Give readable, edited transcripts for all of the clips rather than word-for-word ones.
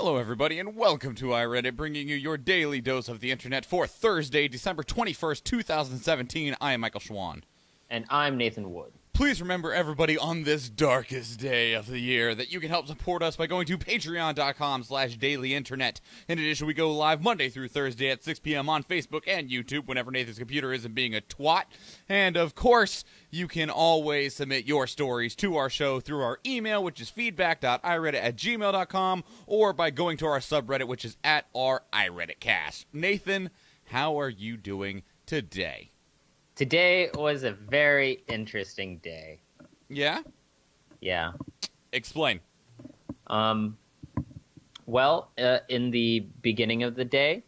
Hello, everybody, and welcome to iReadit, bringing you your daily dose of the internet for Thursday, December 21st, 2017. I am Michael Schwahn. And I'm Nathan Wood. Please remember, everybody, on this darkest day of the year, that you can help support us by going to patreon.com/dailyinternet. In addition, we go live Monday through Thursday at 6 p.m. on Facebook and YouTube whenever Nathan's computer isn't being a twat. And, of course, you can always submit your stories to our show through our email, which is feedback.ireddit@gmail.com, or by going to our subreddit, which is at our iRedditcast. Nathan, how are you doing today? Today was a very interesting day. Yeah? Yeah. Explain. Well, in the beginning of the day,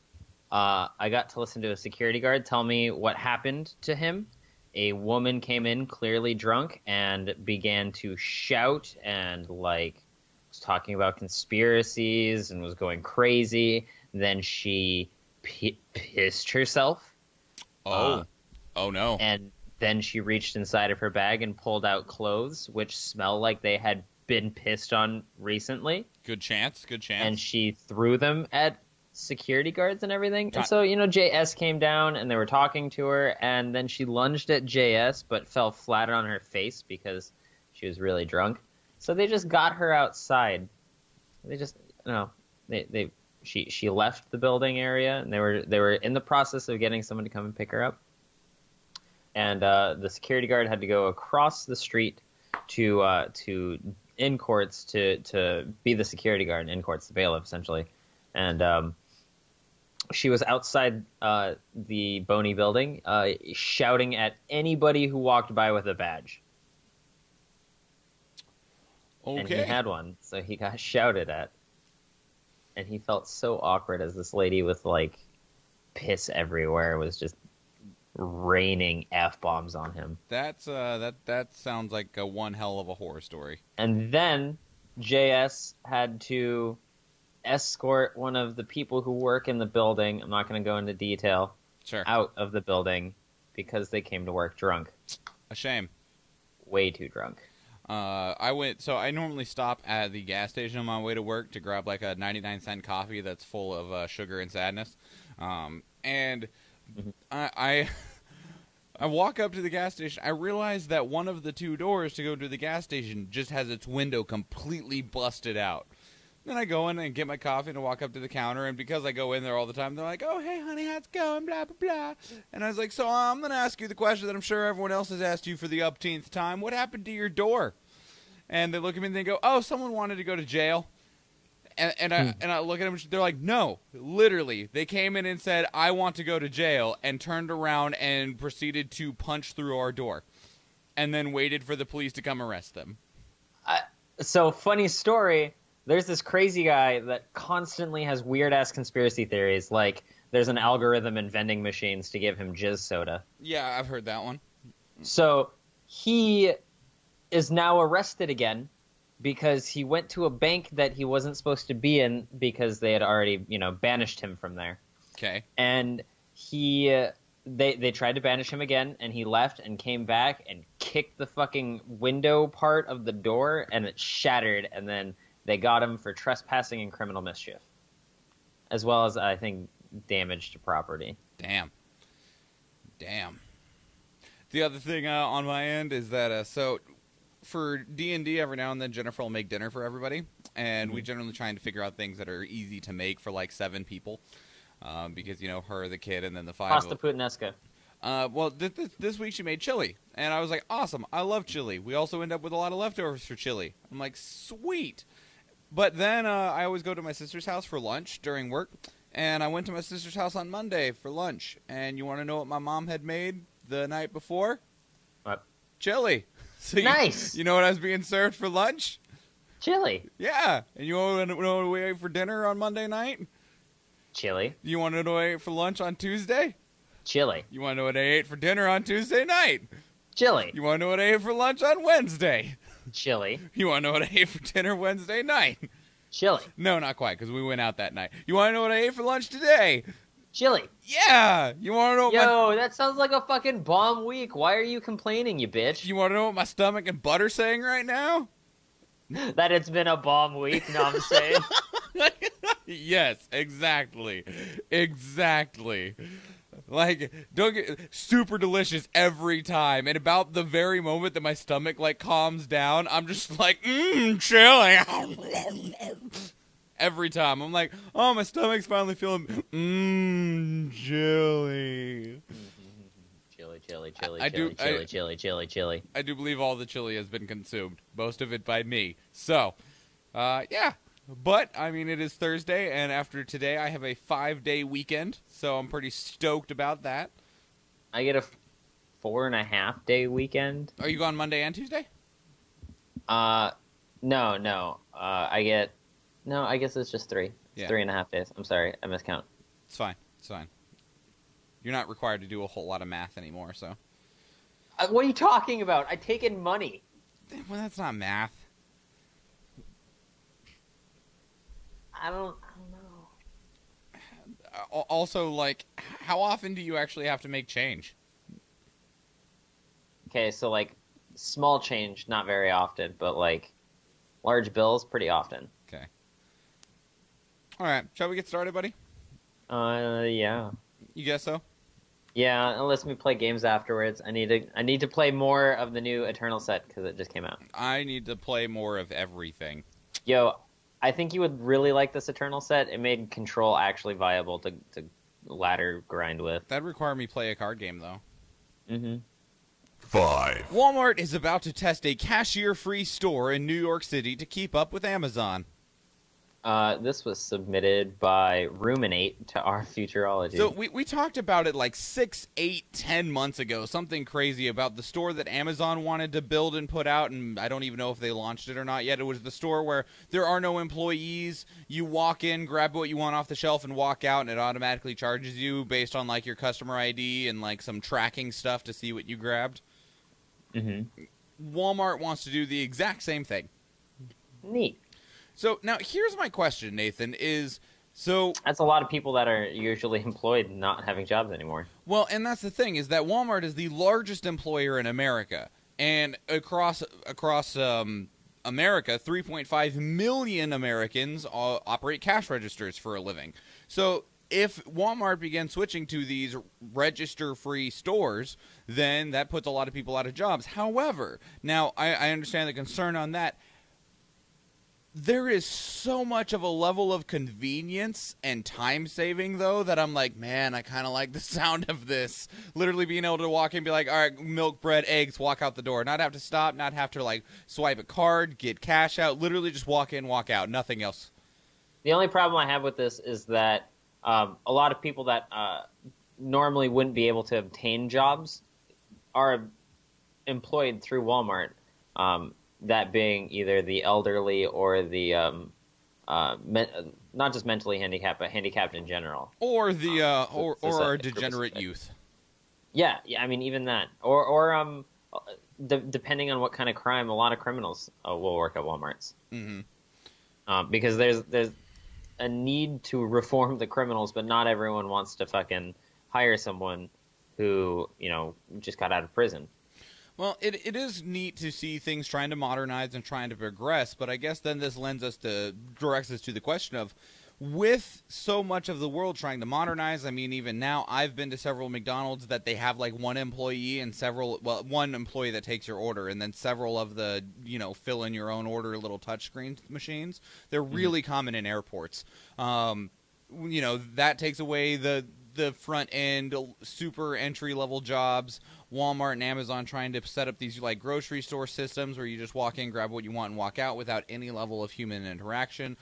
I got to listen to a security guard tell me what happened to him. A woman came in clearly drunk and began to shout and, was talking about conspiracies and was going crazy. Then she pissed herself. Oh, no. And then she reached inside of her bag and pulled out clothes, which smell like they had been pissed on recently. Good chance. And she threw them at security guards and everything. And so, JS came down and they were talking to her, and then she lunged at JS but fell flat on her face because she was really drunk. So they just got her outside. She left the building area, and they were in the process of getting someone to come and pick her up. And the security guard had to go across the street to in courts to be the security guard, in courts, the bailiff, essentially. And she was outside the Boney building, shouting at anybody who walked by with a badge. Okay. And he had one, so he got shouted at. And he felt so awkward as this lady with, piss everywhere was just raining F-bombs on him. That sounds like one hell of a horror story. And then JS had to escort one of the people who work in the building, I'm not going to go into detail, Sure. out of the building because they came to work drunk. A shame. Way too drunk. I normally stop at the gas station on my way to work to grab a 99-cent coffee that's full of sugar and sadness. And I walk up to the gas station. I realize that one of the two doors to go to the gas station just has its window completely busted out. Then I go in and get my coffee and walk up to the counter, and because I go in there all the time, they're like, "Oh, hey, honey, how's it going?" Blah, blah, blah. And I was like, so I'm going to ask you the question that I'm sure everyone else has asked you for the upteenth time. What happened to your door? And they look at me and they go, "Oh, someone wanted to go to jail." And I look at them, they're like, "No, literally, they came in and said, 'I want to go to jail,' and turned around and proceeded to punch through our door, and then waited for the police to come arrest them." So, funny story, there's this crazy guy that constantly has weird-ass conspiracy theories, like there's an algorithm in vending machines to give him jizz soda. Yeah, I've heard that one. So, he is now arrested again, because he went to a bank that he wasn't supposed to be in because they had already, banished him from there. Okay. And they tried to banish him again, and he left and came back and kicked the fucking window part of the door, and it shattered, and then they got him for trespassing and criminal mischief. As well as, I think, damage to property. Damn. The other thing on my end is that, for D&D, every now and then, Jennifer will make dinner for everybody, and we generally try to figure out things that are easy to make for 7 people, because her, the kid, and then the 5. Pasta puttanesca. Well, this week she made chili, and I was like, awesome, I love chili. We also end up with a lot of leftovers for chili. I'm like, sweet. But then I always go to my sister's house for lunch during work, and I went to my sister's house on Monday for lunch, and you want to know what my mom had made the night before? What? Chili. So nice. You know what I was being served for lunch? Chili. Yeah. And you want to know what we ate for dinner on Monday night? Chili. You want to know what I ate for lunch on Tuesday? Chili. You want to know what I ate for dinner on Tuesday night? Chili. You want to know what I ate for lunch on Wednesday? Chili. You want to know what I ate for dinner Wednesday night? Chili. No, not quite, because we went out that night. You want to know what I ate for lunch today? Chili. Yeah. You want to know what that sounds like a fucking bomb week. Why are you complaining, you bitch? You want to know what my stomach and butt are saying right now? That it's been a bomb week, no, I'm saying. Yes, exactly. Like, don't get super delicious every time. And about the very moment that my stomach like calms down, I'm just like, chili. Every time. I'm like, oh, my stomach's finally feeling, chili. Chili. I do believe all the chili has been consumed. Most of it by me. So, yeah. But, I mean, it is Thursday, and after today, I have a 5-day weekend, so I'm pretty stoked about that. I get a 4.5-day weekend. Are you gone Monday and Tuesday? No. I guess it's just 3. It's 3.5 days. I'm sorry, I miscount. It's fine. You're not required to do a whole lot of math anymore, so. What are you talking about? I take in money. Well, that's not math. I don't know. Also, like, how often do you actually have to make change? Okay, so, like, small change, not very often, but, like, large bills, pretty often. Okay. All right, shall we get started, buddy? Yeah. You guess so? Yeah, unless we play games afterwards. I need to play more of the new Eternal set, because it just came out. I need to play more of everything. Yo, I think you would really like this Eternal set. It made Control actually viable to ladder grind with. That'd require me play a card game, though. Mm-hmm. 5. Walmart is about to test a cashier-free store in New York City to keep up with Amazon. This was submitted by Ruminate to our Futurology. So we talked about it like 6, 8, 10 months ago, something crazy about the store that Amazon wanted to build and put out, and I don't even know if they launched it or not yet. It was the store where there are no employees. You walk in, grab what you want off the shelf, and walk out, and it automatically charges you based on like your customer ID and like some tracking stuff to see what you grabbed. Mm-hmm. Walmart wants to do the exact same thing. Neat. So now here's my question, Nathan, that's a lot of people that are usually employed not having jobs anymore. Well, and that's the thing, is that Walmart is the largest employer in America. And across America, 3.5 million Americans operate cash registers for a living. So if Walmart began switching to these register-free stores, then that puts a lot of people out of jobs. However, now I understand the concern on that. There is so much of a level of convenience and time saving, though, that I'm like, man, I kind of like the sound of this. Literally being able to walk in and be like, all right, milk, bread, eggs, walk out the door. Not have to stop, not have to, like, swipe a card, get cash out. Literally just walk in, walk out. Nothing else. The only problem I have with this is that a lot of people that normally wouldn't be able to obtain jobs are employed through Walmart. That being either the elderly or the not just mentally handicapped, but handicapped in general, or the or our degenerate youth. Yeah, I mean even that, or depending on what kind of crime, a lot of criminals will work at Walmart's. Mm-hmm. Because there's a need to reform the criminals, but not everyone wants to fucking hire someone who just got out of prison. Well, it is neat to see things trying to modernize and trying to progress, but I guess then this directs us to the question of, with so much of the world trying to modernize, I mean, even now, I've been to several McDonald's that they have like one employee and one employee that takes your order, and then several of the, fill in your own order little touchscreen machines. They're really common in airports. That takes away the front end, super entry level jobs. Walmart and Amazon trying to set up these like grocery store systems where you just walk in, grab what you want, and walk out without any level of human interaction.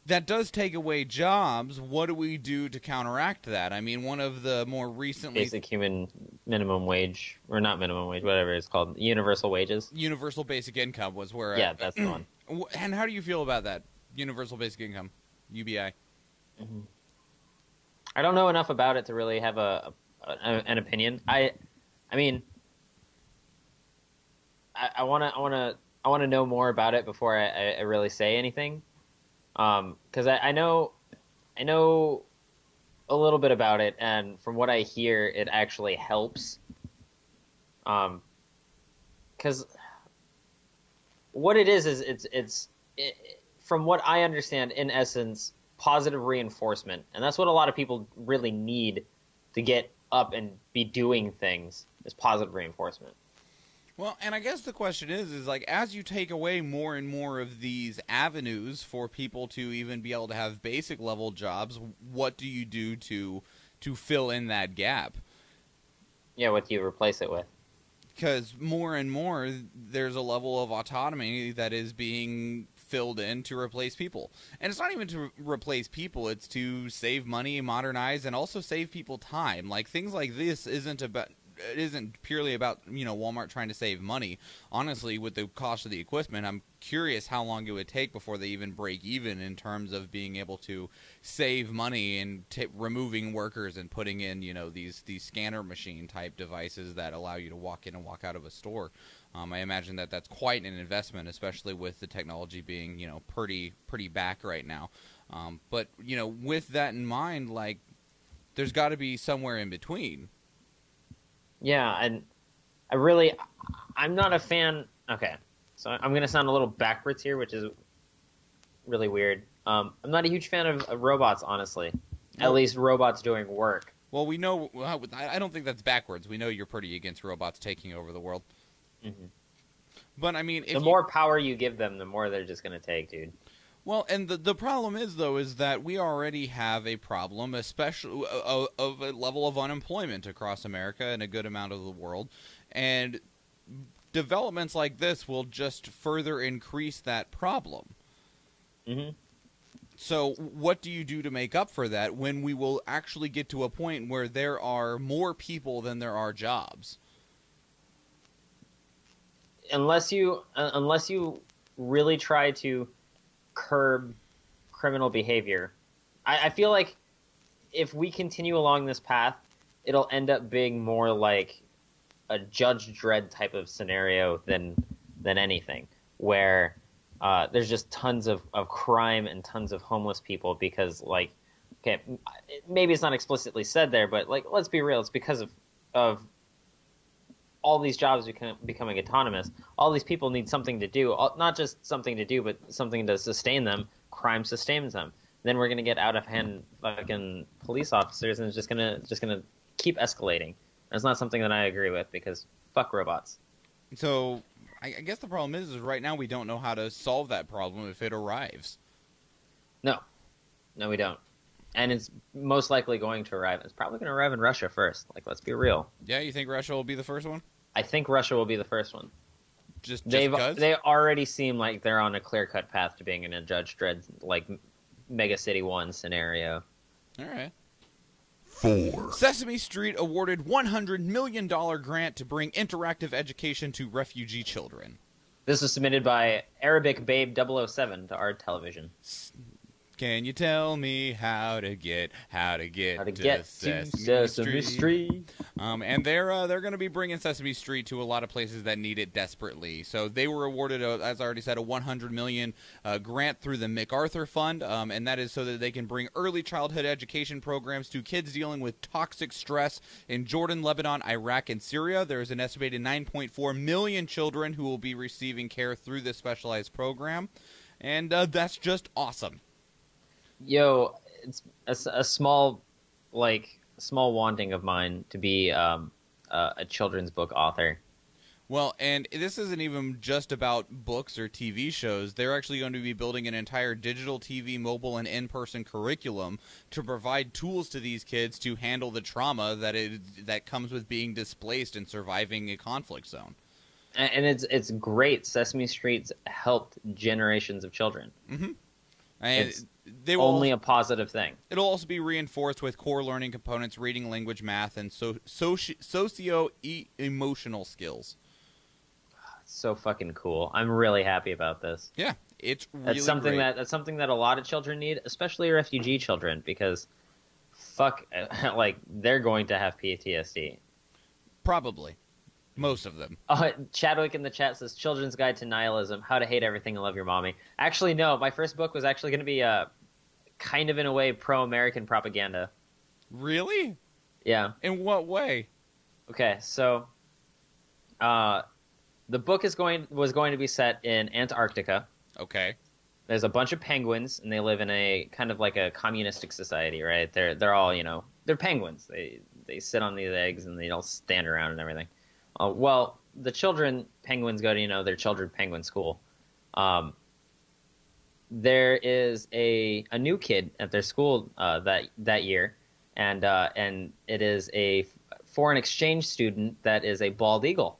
That does take away jobs. What do we do to counteract that? I mean, one of the more recently... Basic human minimum wage, or not minimum wage, whatever it's called, universal wages. Universal basic income was where... Yeah, that's the one. And how do you feel about that? Universal basic income, UBI. Mm-hmm. I don't know enough about it to really have an opinion. I mean, I want to know more about it before I really say anything. Because I know a little bit about it, and from what I hear, it actually helps. Because what it is from what I understand, in essence, positive reinforcement. And that's what a lot of people really need to get up and be doing things, is positive reinforcement. Well, and I guess the question is like, as you take away more and more of these avenues for people to even be able to have basic level jobs, what do you do to fill in that gap? Yeah, what do you replace it with? Because more and more, there's a level of autonomy that is being filled in to replace people. And it's not even to replace people, it's to save money, modernize, and also save people time. Like, things like this isn't purely about, you know, Walmart trying to save money. Honestly, with the cost of the equipment, I'm curious how long it would take before they even break even in terms of being able to save money and removing workers and putting in, you know, these scanner machine type devices that allow you to walk in and walk out of a store. I imagine that that's quite an investment, especially with the technology being, you know, pretty back right now. But, you know, with that in mind, like, there's got to be somewhere in between. Yeah, and I'm not a fan. Okay, so I'm going to sound a little backwards here, which is really weird. I'm not a huge fan of robots, honestly. At least robots doing work. Well, we know. I don't think that's backwards. We know you're pretty against robots taking over the world. Mm-hmm. But I mean, the more power you give them, the more they're just going to take, dude. Well, and the problem is, though, is that we already have a problem, especially of a level of unemployment across America and a good amount of the world. And developments like this will just further increase that problem. Mm-hmm. So what do you do to make up for that when we will actually get to a point where there are more people than there are jobs? Unless you really try to curb criminal behavior. I feel like if we continue along this path, it'll end up being more like a Judge Dredd type of scenario than anything, where there's just tons of crime and tons of homeless people because, like, okay, maybe it's not explicitly said there, but, like, let's be real, it's because of all these jobs becoming autonomous. All these people need something to do, not just something to do, but something to sustain them. Crime sustains them. Then we're gonna get out of hand fucking police officers, and it's just gonna keep escalating. That's not something that I agree with, because fuck robots. So I guess the problem is right now we don't know how to solve that problem if it arrives. No, we don't. And it's most likely going to arrive. It's probably going to arrive in Russia first. Like, let's be real. Yeah, you think Russia will be the first one? I think Russia will be the first one. Just because? They already seem like they're on a clear-cut path to being in a Judge Dredd, like, Mega City 1 scenario. All right. 4. Sesame Street awarded $100 million grant to bring interactive education to refugee children. This was submitted by Arabic Babe 007 to Art Television. Can you tell me how to get to Sesame Street? And they're going to be bringing Sesame Street to a lot of places that need it desperately. So they were awarded, as I already said, a $100 million grant through the MacArthur Fund, and that is so that they can bring early childhood education programs to kids dealing with toxic stress in Jordan, Lebanon, Iraq, and Syria. There is an estimated 9.4 million children who will be receiving care through this specialized program, and that's just awesome. Yo, it's a small wanting of mine to be a children's book author. Well, and this isn't even just about books or TV shows. They're actually going to be building an entire digital TV, mobile, and in-person curriculum to provide tools to these kids to handle the trauma that comes with being displaced and surviving a conflict zone. And it's great. Sesame Street's helped generations of children. Mm-hmm. And it's only a positive thing. It'll also be reinforced with core learning components, reading, language, math, and socio-emotional skills. It's so fucking cool. I'm really happy about this. Yeah, it's really that's something great. That's something that a lot of children need, especially refugee children, because fuck, like, they're going to have PTSD. Probably. Most of them. Chadwick in the chat says, Children's Guide to Nihilism, How to Hate Everything and Love Your Mommy. Actually, no. My first book was actually going to be kind of, in a way, pro-American propaganda. Really? Yeah. In what way? Okay, so the book was going to be set in Antarctica. Okay. there's a bunch of penguins, and they live in a kind of like a communistic society, right? They're all, they're penguins. They sit on these eggs and they all stand around and everything. Well, the penguins go to, their children penguin school. There is a new kid at their school that year, and it is a foreign exchange student that is a bald eagle.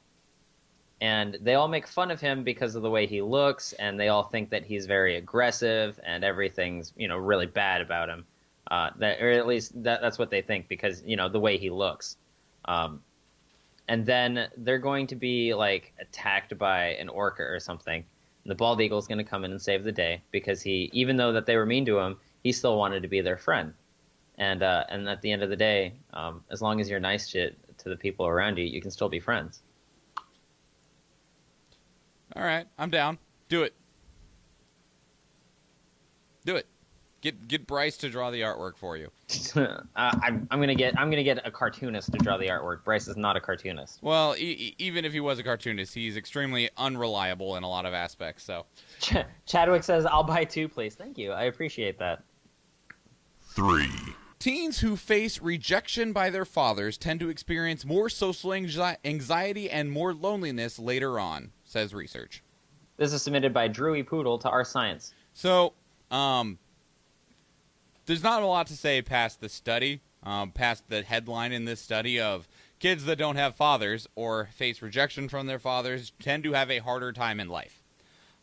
And they all make fun of him because of the way he looks, and they all think that he's very aggressive and everything's, really bad about him. Or at least that's what they think because, the way he looks. And then they're going to be, like, attacked by an orca or something. And the bald eagle is going to come in and save the day because even though that they were mean to him, he still wanted to be their friend. And at the end of the day, as long as you're nice to the people around you, you can still be friends. All right, I'm down. Do it. Do it. Get Bryce to draw the artwork for you. I'm gonna get a cartoonist to draw the artwork. Bryce is not a cartoonist. Well, even if he was a cartoonist, he's extremely unreliable in a lot of aspects. So, Chadwick says, "I'll buy 2, please." Thank you. I appreciate that. 3. Teens who face rejection by their fathers tend to experience more social anxiety and more loneliness later on, says research. This is submitted by Drewy Poodle to Our Science. So, there's not a lot to say past the study, past the headline in this study of kids that don't have fathers or face rejection from their fathers tend to have a harder time in life.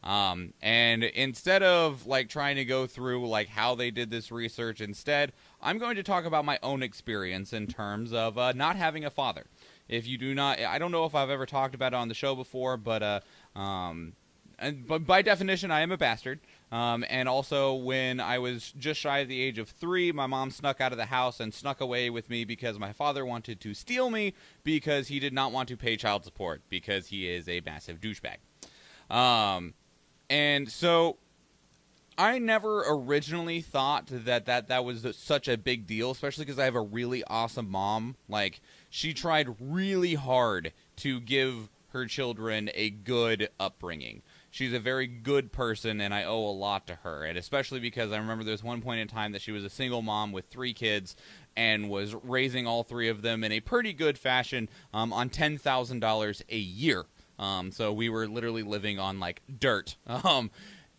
And instead of like trying to go through like how they did this research, instead, I'm going to talk about my own experience in terms of not having a father. If you do not, I don't know if I've ever talked about it on the show before, but by definition, I am a bastard. And also, when I was just shy of the age of 3, my mom snuck out of the house and snuck away with me because my father wanted to steal me because he did not want to pay child support because he is a massive douchebag. And so I never originally thought that was such a big deal, especially because I have a really awesome mom. Like, she tried really hard to give her children a good upbringing. She's a very good person, and I owe a lot to her. And especially because I remember there was one point in time that she was a single mom with 3 kids and was raising all 3 of them in a pretty good fashion on $10,000 a year. So we were literally living on, like, dirt.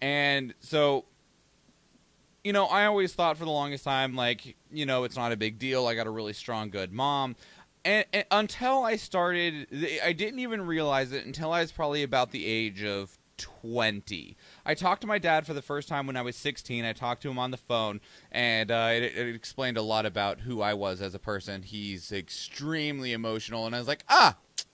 And so, I always thought for the longest time, like, it's not a big deal. I got a really strong, good mom. And until I started, I didn't even realize it until I was probably about the age of 20. I talked to my dad for the first time when I was 16. I talked to him on the phone, and it explained a lot about who I was as a person. He's extremely emotional, and I was like,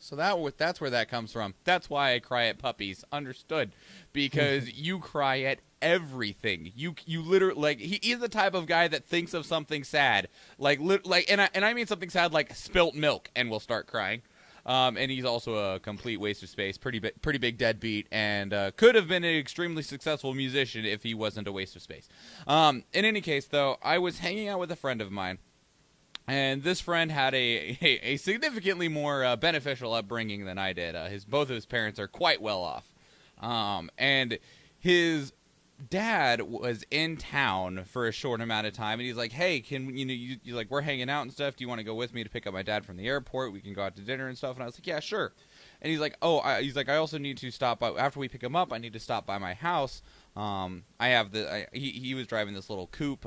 so that's where that comes from. That's why I cry at puppies. Understood. Because you cry at everything. You literally, like, he's the type of guy that thinks of something sad, and I mean something sad like spilt milk, and will start crying. And he's also a complete waste of space, pretty big deadbeat, and could have been an extremely successful musician if he wasn't a waste of space. In any case, though, I was hanging out with a friend of mine, and this friend had a significantly more beneficial upbringing than I did. Both of his parents are quite well off, and his dad was in town for a short amount of time, and he's like, "Hey, can you like, we're hanging out and stuff. Do you want to go with me to pick up my dad from the airport? We can go out to dinner and stuff." And I was like, "Yeah, sure." And he's like, I also need to stop by after we pick him up. I need to stop by my house. He was driving this little coupe,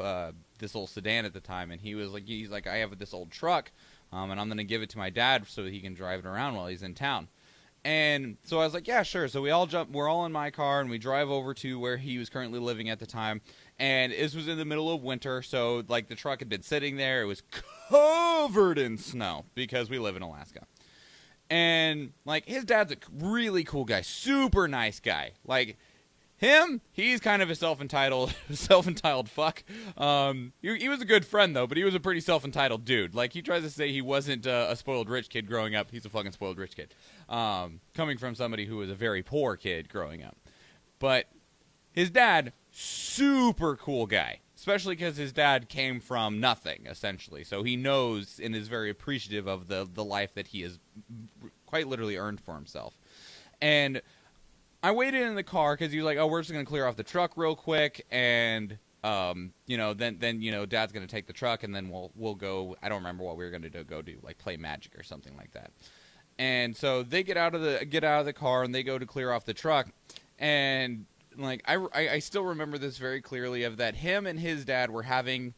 this little sedan at the time, and he's like, I have this old truck, and I'm gonna give it to my dad so that he can drive it around while he's in town. And so I was like, yeah, sure. So we're all in my car, and we drive over to where he was currently living at the time. And this was in the middle of winter, so like the truck had been sitting there. It was covered in snow because we live in Alaska. And like, his dad's a really cool guy, super nice guy. Like him, he's kind of a self-entitled fuck. He was a good friend though, but he was a pretty self-entitled dude. Like, he tries to say he wasn't a spoiled rich kid growing up. He's a fucking spoiled rich kid. Coming from somebody who was a very poor kid growing up. But his dad, super cool guy, especially because his dad came from nothing, essentially. So he knows and is very appreciative of the life that he has quite literally earned for himself. And I waited in the car because he was like, "Oh, we're just gonna clear off the truck real quick, and then Dad's gonna take the truck, and then we'll go." I don't remember what we were gonna go do, like play Magic or something like that. And so they get out of the car and they go to clear off the truck, and like I still remember this very clearly of that him and his dad were having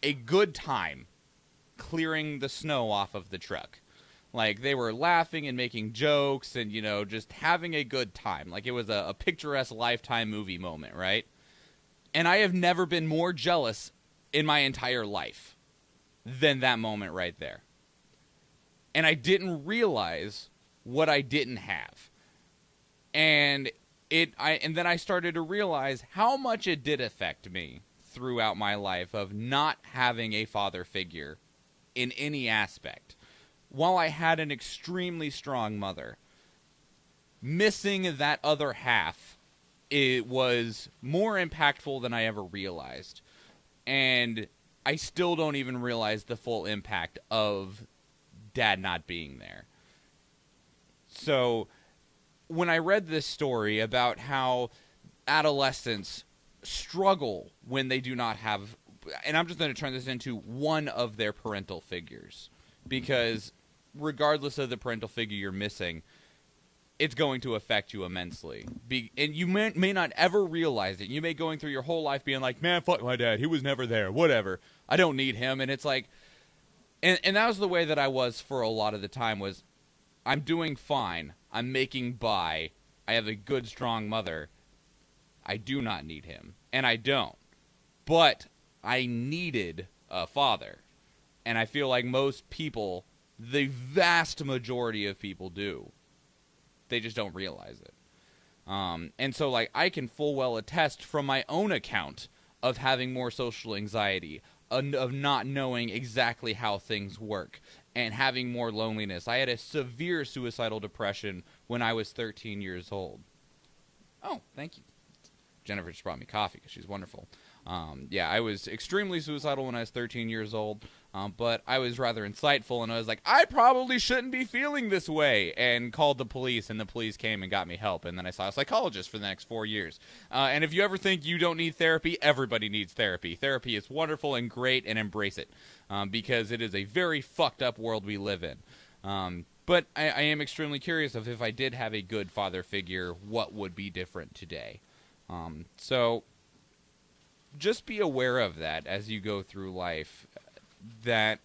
a good time clearing the snow off of the truck. Like, they were laughing and making jokes and, just having a good time. Like, it was a picturesque Lifetime movie moment, right? And I have never been more jealous in my entire life than that moment right there. And I didn't realize what I didn't have. And then I started to realize how much it did affect me throughout my life of not having a father figure in any aspect. While I had an extremely strong mother, missing that other half, it was more impactful than I ever realized. And I still don't even realize the full impact of Dad not being there. So, when I read this story about how adolescents struggle when they do not have, and I'm just going to turn this into one of their parental figures, because regardless of the parental figure you're missing, it's going to affect you immensely. And you may not ever realize it. You may going through your whole life being like, man, fuck my dad. He was never there. Whatever. I don't need him. And it's like, and that was the way that I was for a lot of the time was, I'm doing fine. I'm making by. I have a good, strong mother. I do not need him. And I don't. But I needed a father. And I feel like most people, the vast majority of people do. They just don't realize it. And so, like, I can full well attest from my own account of having more social anxiety, of not knowing exactly how things work, and having more loneliness. I had a severe suicidal depression when I was 13 years old. Oh, thank you. Jennifer just brought me coffee because she's wonderful. I was extremely suicidal when I was 13 years old, but I was rather insightful, and I was like, I probably shouldn't be feeling this way, and called the police, and the police came and got me help, and then I saw a psychologist for the next 4 years. And if you ever think you don't need therapy, everybody needs therapy. Therapy is wonderful and great, and embrace it, because it is a very fucked up world we live in. But I am extremely curious of if I did have a good father figure, what would be different today. So just be aware of that as you go through life, that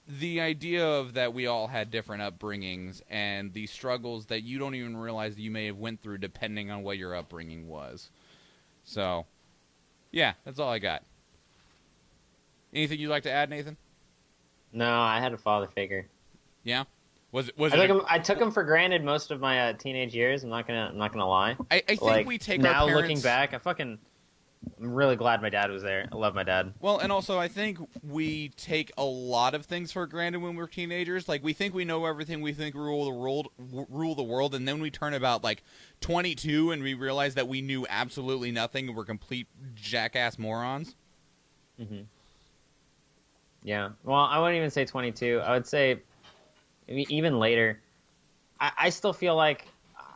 the idea of that we all had different upbringings and the struggles that you don't even realize that you may have went through depending on what your upbringing was. So, yeah, that's all I got. Anything you'd like to add, Nathan? No, I had a father figure. Yeah? I took him for granted most of my teenage years. I'm not gonna lie. I think we take our parents... Now looking back, I'm really glad my dad was there. I love my dad. Well, and also I think we take a lot of things for granted when we're teenagers. Like, we think we know everything. We think we rule the world, and then we turn about like 22 and we realize that we knew absolutely nothing and we're complete jackass morons. Mm-hmm. Yeah. Well, I wouldn't even say 22. I would say even later. I still feel like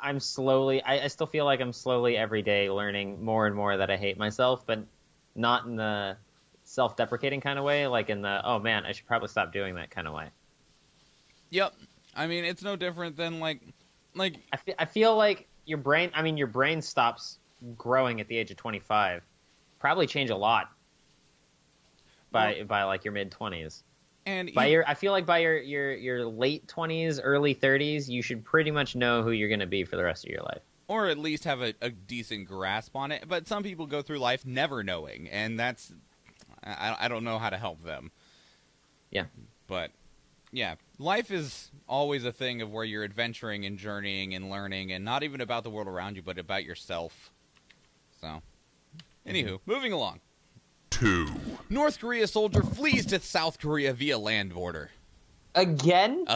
I still feel like I'm slowly every day learning more and more that I hate myself, but not in the self-deprecating kind of way, like in the, oh man, I should probably stop doing that kind of way. Yep. I mean, it's no different than like I feel like your brain stops growing at the age of 25. Probably change a lot by like your mid-20s. And I feel like by your late 20s, early 30s, you should pretty much know who you're going to be for the rest of your life. Or at least have a decent grasp on it. But some people go through life never knowing, and that's... I don't know how to help them. Yeah. But, yeah, life is always a thing of where you're adventuring and journeying and learning, and not even about the world around you, but about yourself. So, anywho, moving along. 2. North Korea soldier flees to South Korea via land border. Again?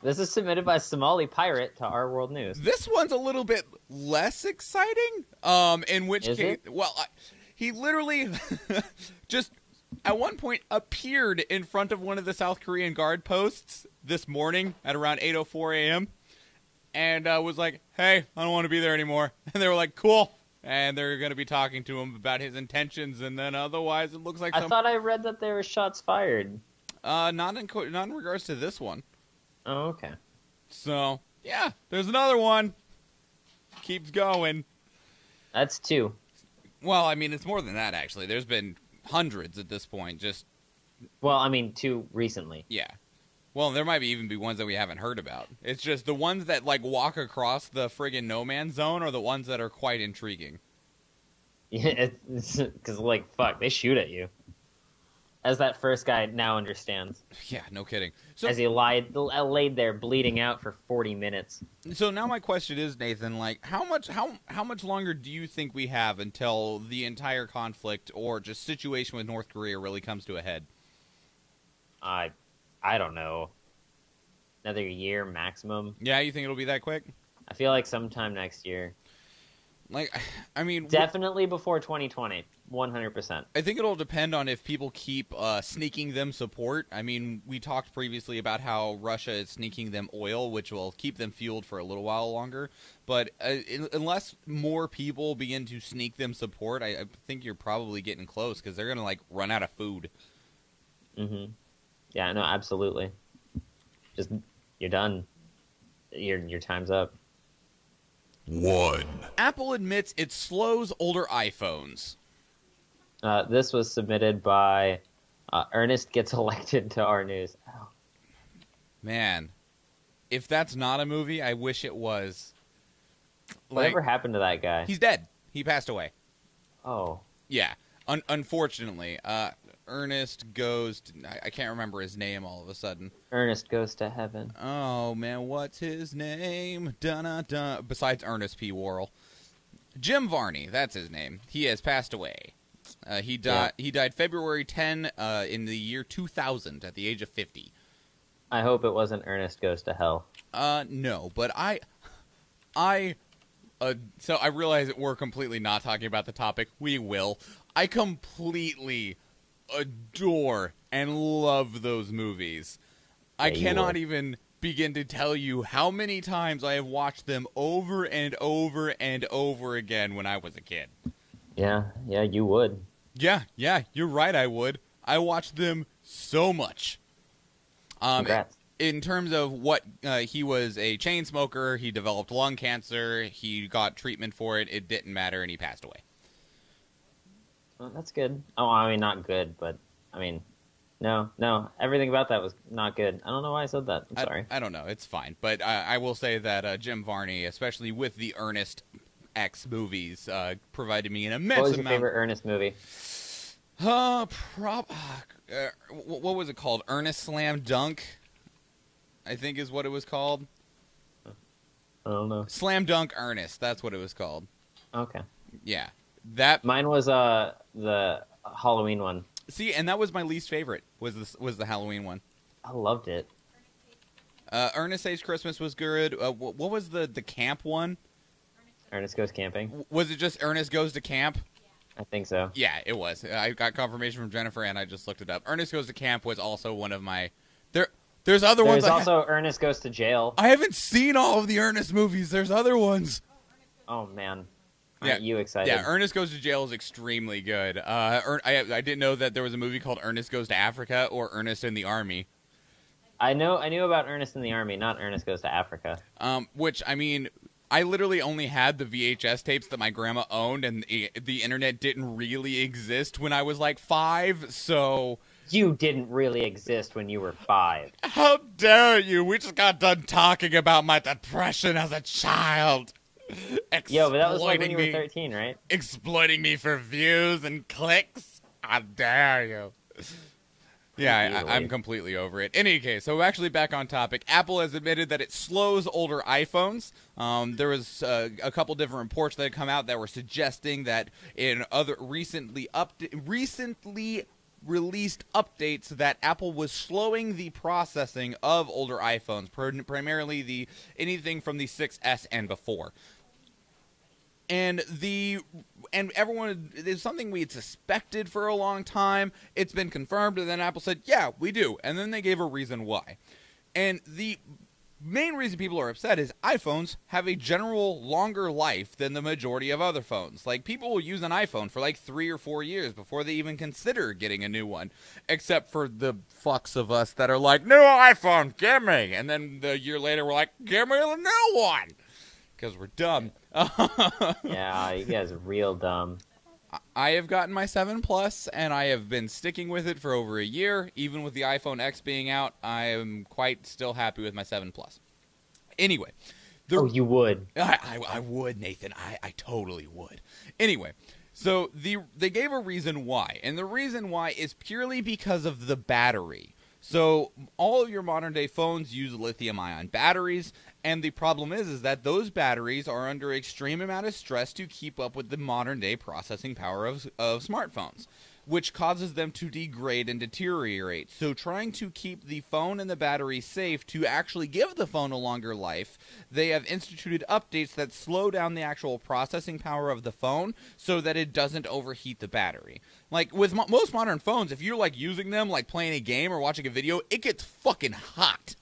This is submitted by Somali Pirate to Our World News. This one's a little bit less exciting. In which is case, it? well, he literally just at one point appeared in front of one of the South Korean guard posts this morning at around 8:04 a.m. and was like, hey, I don't want to be there anymore. And they were like, cool. And they're going to be talking to him about his intentions, and then otherwise it looks like I thought I read that there were shots fired. Not in regards to this one. Oh, okay. So, yeah, there's another one. Keeps going. That's 2. Well, I mean, it's more than that, actually. There's been hundreds at this point, just... Well, I mean, 2 recently. Yeah. Well, there might even be ones that we haven't heard about. It's just the ones that, like, walk across the friggin' no man's zone are the ones that are quite intriguing. Yeah, because, like, fuck, they shoot at you. As that first guy now understands. Yeah, no kidding. So, as he laid there bleeding out for 40 minutes. So now my question is, Nathan, like, how much longer do you think we have until the entire conflict or just situation with North Korea really comes to a head? I don't know. Another year maximum. Yeah, you think it'll be that quick? I feel like sometime next year. Like, I mean... Definitely before 2020. 100%. I think it'll depend on if people keep sneaking them support. I mean, we talked previously about how Russia is sneaking them oil, which will keep them fueled for a little while longer. But unless more people begin to sneak them support, I think you're probably getting close, because they're going to, like, run out of food. Mm-hmm. Yeah, no, absolutely. Just, you're done. Your time's up. 1. Apple admits it slows older iPhones. This was submitted by Ernest Gets Elected to Our News. Oh. Man, if that's not a movie, I wish it was. Whatever happened to that guy? He's dead. He passed away. Oh. Yeah. Unfortunately, Ernest goes to, I can't remember his name all of a sudden. Ernest Goes to Heaven. Oh, man, what's his name? Dun-dun-dun. Besides Ernest P Worrell. Jim Varney, that's his name. He has passed away. He died February 10 in the year 2000 at the age of 50. I hope it wasn't Ernest Goes to Hell. No, but so I realize that we're completely not talking about the topic. We will. I completely adore and love those movies. I cannot even begin to tell you how many times I have watched them over and over and over again when I was a kid. Yeah, you would. Yeah, you're right, I would. I watched them so much. Congrats. In terms of what, he was a chain smoker, he developed lung cancer, he got treatment for it, it didn't matter, and he passed away. Well, that's good. Oh, I mean, not good, but, I mean, no, everything about that was not good. I don't know why I said that. I'm sorry. I don't know, it's fine. But I will say that Jim Varney, especially with the Ernest X movies, provided me an immense amount. What was your favorite Ernest movie? What was it called? Ernest Slam Dunk, I think is what it was called. I don't know. Slam Dunk Ernest, that's what it was called. Okay. Yeah. Mine was the Halloween one. See, and that was my least favorite, was the Halloween one. I loved it. Ernest Saves Christmas was good. What was the camp one? Ernest Goes Camping. Was it just Ernest Goes to Camp? I think so. Yeah, it was. I got confirmation from Jennifer, and I just looked it up. Ernest Goes to Camp was also one of my... There's other ones. There's also Ernest Goes to Jail. I haven't seen all of the Ernest movies. There's other ones. Oh, man. Aren't you excited? Yeah, Ernest Goes to Jail is extremely good. I didn't know that there was a movie called Ernest Goes to Africa or Ernest in the Army. I knew about Ernest in the Army, not Ernest Goes to Africa. Which, I mean... I literally only had the VHS tapes that my grandma owned, and the internet didn't really exist when I was like 5, so... You didn't really exist when you were 5. How dare you? We just got done talking about my depression as a child. Yo, but that was like when you were 13, right? Exploiting me for views and clicks? How dare you? Yeah, I'm completely over it. In any case, so actually back on topic, Apple has admitted that it slows older iPhones. There was a couple different reports that had come out that were suggesting that in other recently released updates that Apple was slowing the processing of older iPhones, primarily anything from the 6S and before. And everyone, it's something we had suspected for a long time. It's been confirmed, and then Apple said, yeah, we do. And then they gave a reason why. And the main reason people are upset is iPhones have a general longer life than the majority of other phones. Like, people will use an iPhone for like 3 or 4 years before they even consider getting a new one, except for the fucks of us that are like, new iPhone, give me, and then the year later we're like, give me the new one, because we're dumb. Yeah, you guys are real dumb. I have gotten my 7 Plus, and I have been sticking with it for over a year. Even with the iPhone X being out, I am quite still happy with my 7 Plus. Anyway. Oh, you would. I would, Nathan. I totally would. Anyway, so they gave a reason why, and the reason why is purely because of the battery. So all of your modern-day phones use lithium-ion batteries, and the problem is that those batteries are under extreme amount of stress to keep up with the modern-day processing power of smartphones, which causes them to degrade and deteriorate. So trying to keep the phone and the battery safe to actually give the phone a longer life, they have instituted updates that slow down the actual processing power of the phone so that it doesn't overheat the battery. Like, with most modern phones, if you're, like, using them, like, playing a game or watching a video, it gets fucking hot.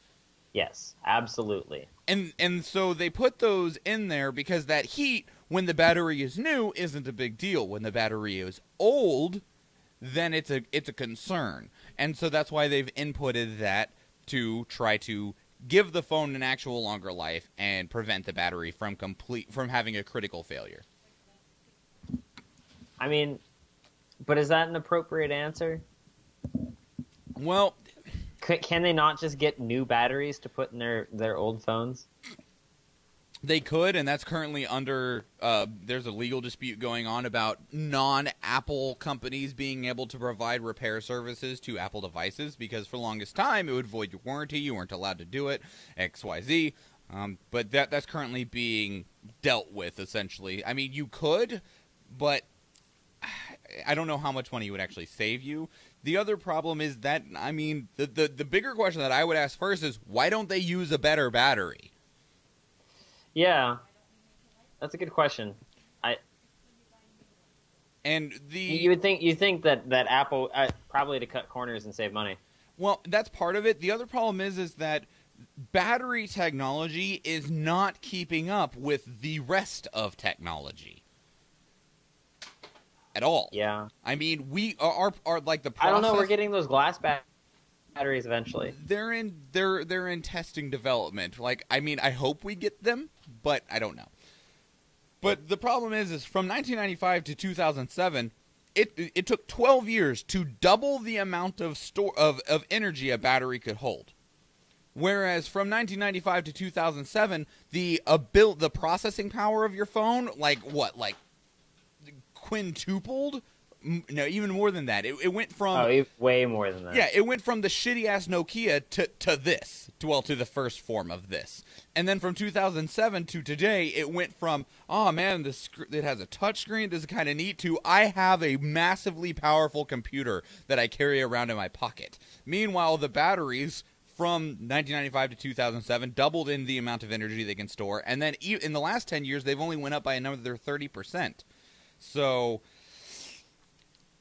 Yes, absolutely. And so they put those in there because that heat, when the battery is new, isn't a big deal. When the battery is old, then it's a concern. And so that's why they've inputted that to try to give the phone an actual longer life and prevent the battery from having a critical failure. I mean, but is that an appropriate answer? Well, can they not just get new batteries to put in their old phones? They could, and that's currently under, there's a legal dispute going on about non-Apple companies being able to provide repair services to Apple devices, because for the longest time it would void your warranty, you weren't allowed to do it, XYZ, but that's currently being dealt with, essentially. I mean, you could, but I don't know how much money it would actually save you. The other problem is that, I mean, the bigger question that I would ask first is, why don't they use a better battery? Yeah, that's a good question. You would think that Apple probably to cut corners and save money. Well, that's part of it. The other problem is that battery technology is not keeping up with the rest of technology at all. Yeah, I mean, we are like the process. I don't know. We're getting those glass batteries eventually. They're in testing development. Like, I mean, I hope we get them, but I don't know. But the problem is from 1995 to 2007, it took 12 years to double the amount of energy a battery could hold. Whereas from 1995 to 2007, the processing power of your phone, like quintupled. No, even more than that. It went from way more than that. Yeah, it went from the shitty ass Nokia to this. To the first form of this, and then from 2007 to today, it went from it has a touchscreen. This is kind of neat. To I have a massively powerful computer that I carry around in my pocket. Meanwhile, the batteries from 1995 to 2007 doubled in the amount of energy they can store, and then in the last 10 years, they've only went up by another 30%. So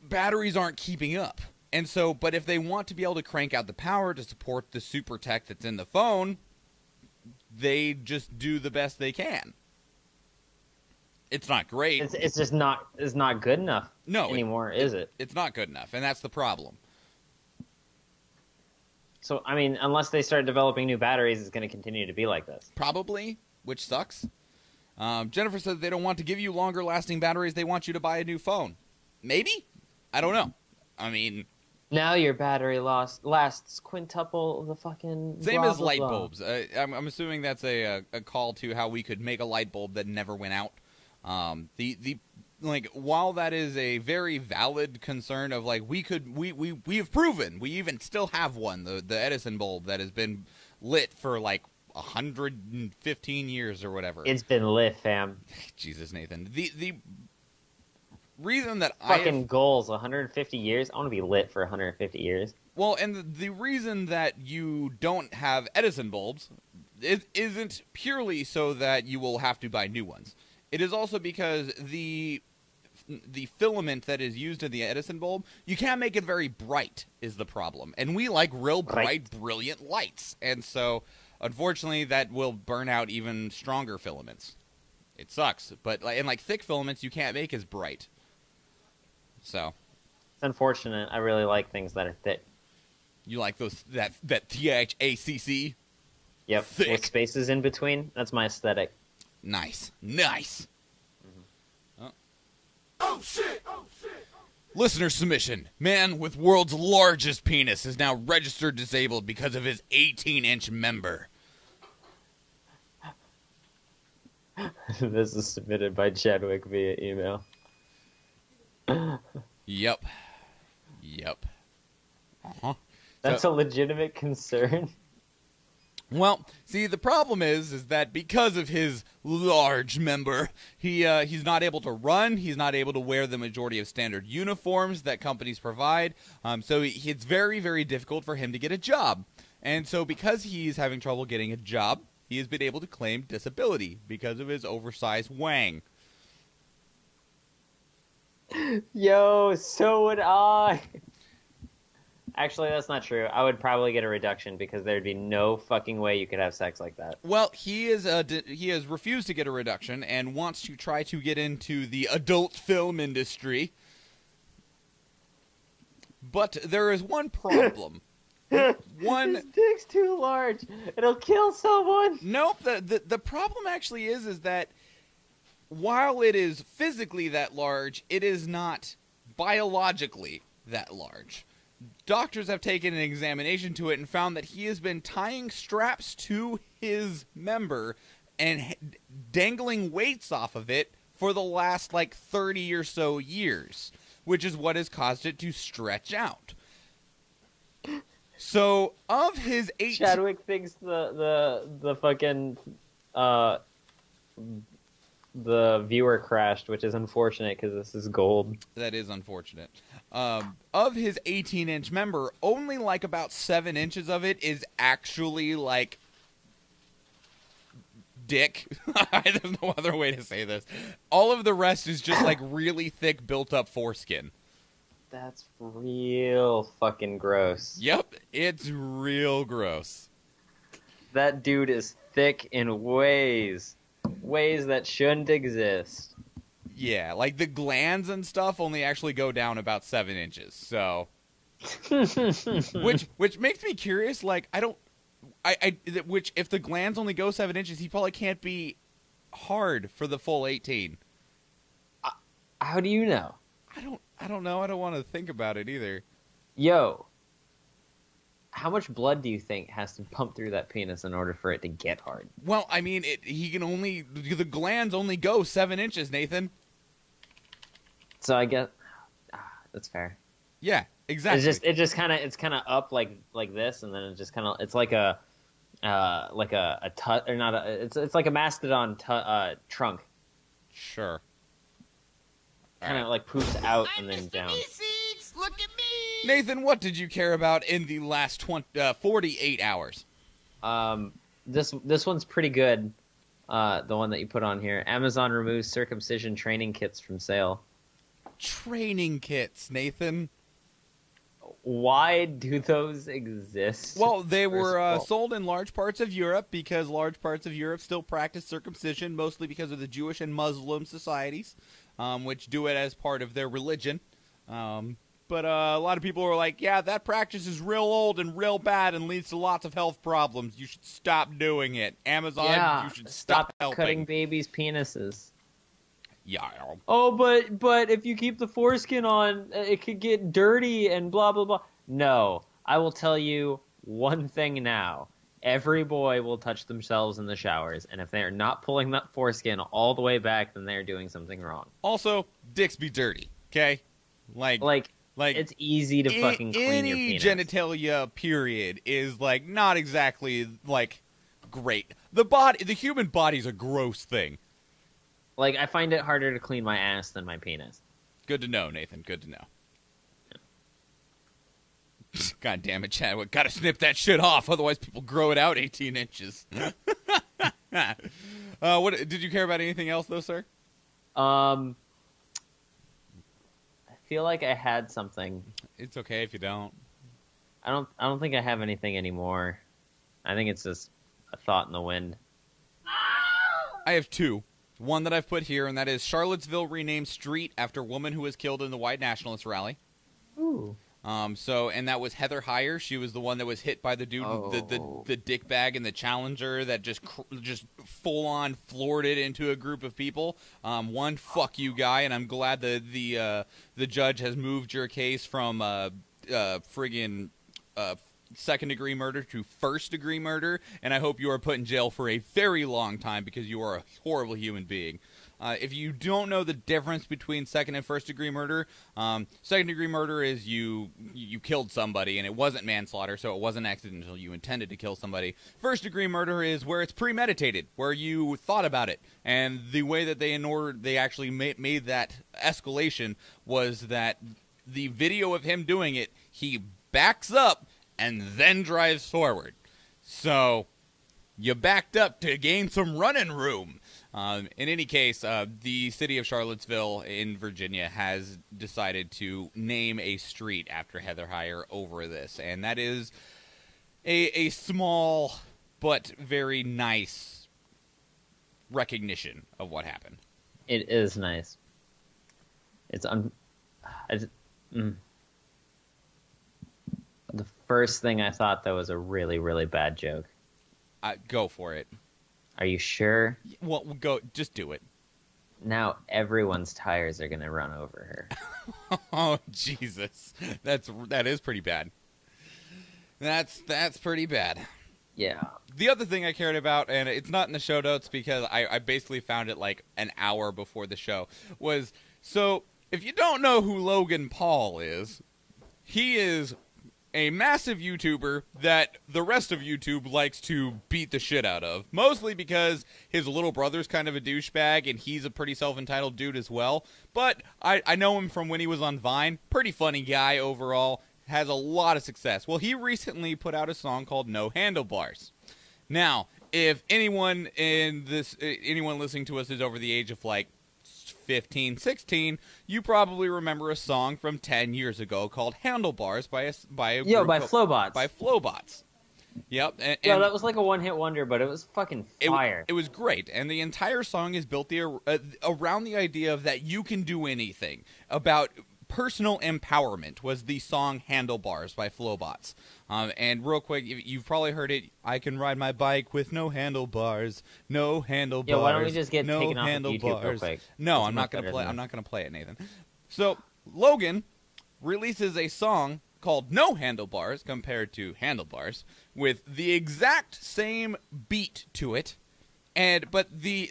batteries aren't keeping up. And so, but if they want to be able to crank out the power to support the super tech that's in the phone, they just do the best they can. It's not great. It's just not good enough anymore, is it? It's not good enough, and that's the problem. So, I mean, unless they start developing new batteries, it's going to continue to be like this. Probably, which sucks. Jennifer said they don't want to give you longer lasting batteries. They want you to buy a new phone. Maybe? I don't know. I mean, now your battery lasts quintuple the fucking same blah, as blah, light blah. bulbs. I'm assuming that's a call to how we could make a light bulb that never went out. While that is a very valid concern of like we have proven we even still have one, the Edison bulb that has been lit for like 115 years or whatever. It's been lit, fam. Jesus, Nathan. The reason that fucking goals 150 years. I want to be lit for 150 years. Well, and the reason that you don't have Edison bulbs isn't purely so that you will have to buy new ones. It is also because the filament that is used in the Edison bulb, you can't make it very bright is the problem. And we like real bright, brilliant lights. And so unfortunately, that will burn out even stronger filaments. It sucks, but like thick filaments, you can't make as bright. So It's unfortunate. I really like things that are thick. you like that THACC? Yep. Thick. With spaces in between. That's my aesthetic. Nice. Oh shit! Listener submission. Man with world's largest penis is now registered disabled because of his 18-inch member. This is submitted by Chadwick via email. Yep. Uh-huh. That's a legitimate concern. Well, see, the problem is that because of his large member, he's not able to run. He's not able to wear the majority of standard uniforms that companies provide. So it's very, very difficult for him to get a job. And so because he's having trouble getting a job, he has been able to claim disability because of his oversized wang. Yo, so would I. Actually, that's not true. I would probably get a reduction because there'd be no fucking way you could have sex like that. Well, he has refused to get a reduction and wants to try to get into the adult film industry. But there is one problem. His dick's too large. It'll kill someone. Nope. The problem actually is that while it is physically that large, it is not biologically that large. Doctors have taken an examination to it and found that he has been tying straps to his member and dangling weights off of it for the last, 30 or so years, which is what has caused it to stretch out. So, of his 18... Chadwick thinks the fucking... the viewer crashed, which is unfortunate because this is gold. That is unfortunate. Of his 18-inch member, only about 7 inches of it is actually dick. There's no other way to say this. All of the rest is just really thick, built-up foreskin. That's real fucking gross. Yep, it's real gross. That dude is thick in ways that shouldn't exist. Yeah, the glands and stuff only actually go down about 7 inches. So, which makes me curious. Which if the glands only go 7 inches, he probably can't be hard for the full 18. How do you know? I don't know. I don't want to think about it either. Yo, how much blood do you think has to pump through that penis in order for it to get hard? Well, I mean, the glands only go 7 inches, Nathan. So I guess that's fair. Yeah, exactly. It's kind of up like this, and then it just kind of it's like a tut or not a it's like a mastodon trunk. Sure. Kind of poofs out and then down. Look at me. Nathan, what did you care about in the last 48 hours? This one's pretty good. The one that you put on here. Amazon removes circumcision training kits from sale. Training kits, Nathan. Why do those exist? Well, they were sold in large parts of Europe because large parts of Europe still practice circumcision, mostly because of the Jewish and Muslim societies, which do it as part of their religion. But a lot of people were like, yeah, that practice is real old and real bad and leads to lots of health problems. You should stop doing it. Amazon, you should stop helping. Cutting babies' penises. Yeah. Oh, but if you keep the foreskin on, it could get dirty and blah, blah, blah. No, I will tell you one thing now. Every boy will touch themselves in the showers, and if they're not pulling that foreskin all the way back, then they're doing something wrong. Also, dicks be dirty, okay? Like it's easy to fucking clean your penis. Any genitalia, period, is not exactly great. The human body's a gross thing. I find it harder to clean my ass than my penis. Good to know, Nathan. Good to know. Yeah. God damn it, Chadwick. Gotta snip that shit off, otherwise people grow it out 18 inches. What did you care about anything else, though, sir? I feel like I had something. It's okay if you don't. I don't think I have anything anymore. I think it's just a thought in the wind. I have two. One that I've put here, and that is Charlottesville renamed street after woman who was killed in the white nationalist rally. Ooh. And that was Heather Heyer. She was the one that was hit by the dude, the dick bag and the Challenger that just full on floored it into a group of people. One, fuck you, guy, and I'm glad the judge has moved your case from second-degree murder to first-degree murder, and I hope you are put in jail for a very long time because you are a horrible human being. If you don't know the difference between second and first-degree murder, second-degree murder is you killed somebody and it wasn't manslaughter, so it wasn't accidental. You intended to kill somebody. First-degree murder is where it's premeditated, where you thought about it, and the way that they actually made that escalation was that the video of him doing it, he backs up and then drives forward. So you backed up to gain some running room. In any case, the city of Charlottesville in Virginia has decided to name a street after Heather Heyer over this, and that is a small but very nice recognition of what happened. It is nice. The first thing I thought that was a really, really bad joke. Go for it. Are you sure? Well, go. Just do it. Now everyone's tires are going to run over her. Oh, Jesus. That is pretty bad. That's pretty bad. Yeah. The other thing I cared about, and it's not in the show notes because I basically found it like an hour before the show, was, so if you don't know who Logan Paul is, he is a massive YouTuber that the rest of YouTube likes to beat the shit out of. Mostly because his little brother's kind of a douchebag, and he's a pretty self-entitled dude as well. But I know him from when he was on Vine. Pretty funny guy overall. Has a lot of success. Well, he recently put out a song called No Handlebars. Now, if anyone listening to us is over the age of like 15, 16, you probably remember a song from 10 years ago called Handlebars by Flowbots. By Flowbots. Yep. And that was like a one-hit wonder, but it was fucking fire. It was great, and the entire song is built around the idea of that you can do anything. About personal empowerment was the song Handlebars by Flowbots. And real quick, you've probably heard it. I can ride my bike with no handlebars, no handlebars. Yeah, why don't we just get no taken off of handlebars. YouTube real quick? No, I'm not gonna play. I'm not gonna play it, Nathan. So Logan releases a song called No Handlebars compared to Handlebars with the exact same beat to it, but the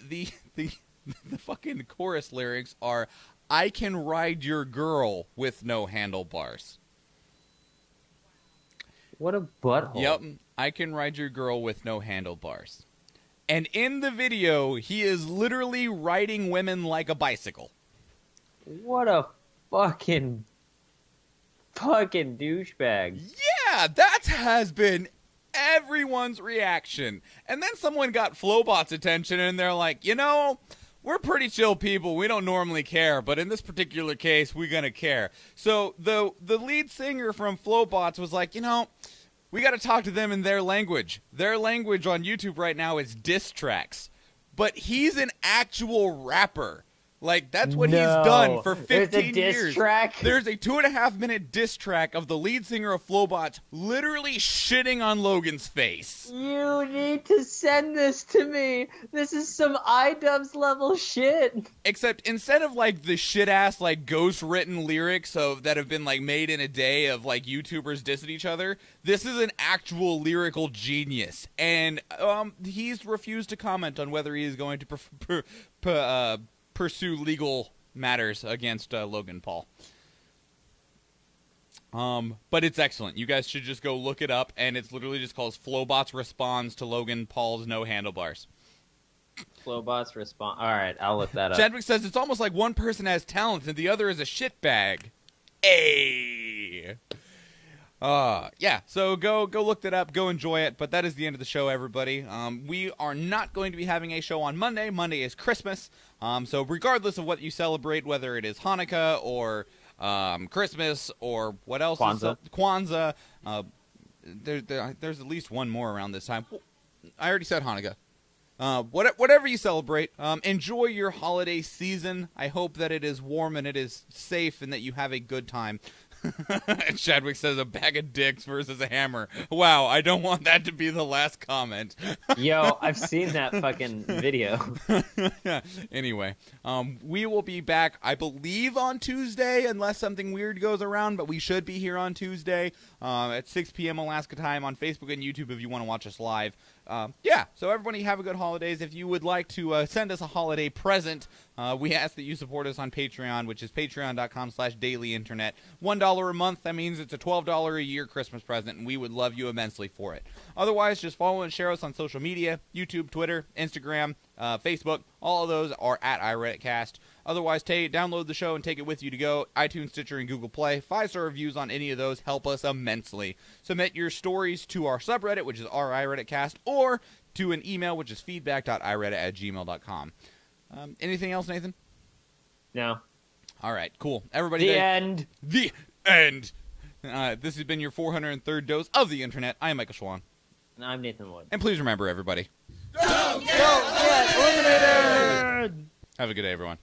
fucking chorus lyrics are, I can ride your girl with no handlebars. What a butthole. Yep, I can ride your girl with no handlebars. And in the video, he is literally riding women like a bicycle. What a fucking douchebag. Yeah, that has been everyone's reaction. And then someone got Flowbot's attention, and they're like, we're pretty chill people. We don't normally care, but in this particular case, we're going to care. So the lead singer from Flowbots was like, we got to talk to them in their language. Their language on YouTube right now is diss tracks. But he's an actual rapper. Like, that's what he's done for 15 There's a diss years. track? There's a 2.5-minute diss track of the lead singer of Flowbots literally shitting on Logan's face. You need to send this to me. This is some iDubbbz level shit. Except instead of like the shit-ass like ghost-written lyrics that have been like made in a day of like YouTubers dissing each other, this is an actual lyrical genius. And he's refused to comment on whether he is going to pursue legal matters against Logan Paul. But it's excellent. You guys should just go look it up, and it's literally just called Flowbots Responds to Logan Paul's No Handlebars. Flowbots respond. All right, I'll look that up. Chadwick says it's almost like one person has talent and the other is a shitbag. Ay. Yeah, so go look that up, go enjoy it, but that is the end of the show, everybody. We are not going to be having a show on Monday. Monday is Christmas, so regardless of what you celebrate, whether it is Hanukkah or Christmas or what else? Kwanzaa. Kwanzaa. There's at least one more around this time. I already said Hanukkah. Whatever you celebrate, enjoy your holiday season. I hope that it is warm and it is safe and that you have a good time. And Chadwick says a bag of dicks versus a hammer. Wow, I don't want that to be the last comment. Yo, I've seen that fucking video. Anyway, we will be back, I believe, on Tuesday, unless something weird goes around, but we should be here on Tuesday at 6 p.m. Alaska time on Facebook and YouTube if you want to watch us live. Yeah, so everybody have a good holidays. If you would like to send us a holiday present, we ask that you support us on Patreon, which is patreon.com/dailyinternet. $1 a month, that means it's a $12 a year Christmas present, and we would love you immensely for it. Otherwise, just follow and share us on social media, YouTube, Twitter, Instagram, Facebook. All of those are at iReaditCast. Otherwise, download the show and take it with you to go. iTunes, Stitcher, and Google Play. 5-star reviews on any of those help us immensely. Submit your stories to our subreddit, which is our iReaditCast, or to an email, which is feedback.ireddit@gmail.com. Anything else, Nathan? No. All right, cool. Everybody, The end. The end. This has been your 403rd dose of the internet. I am Michael Schwahn. And I'm Nathan Wood. And please remember, everybody, Don't get eliminated! have a good day, everyone.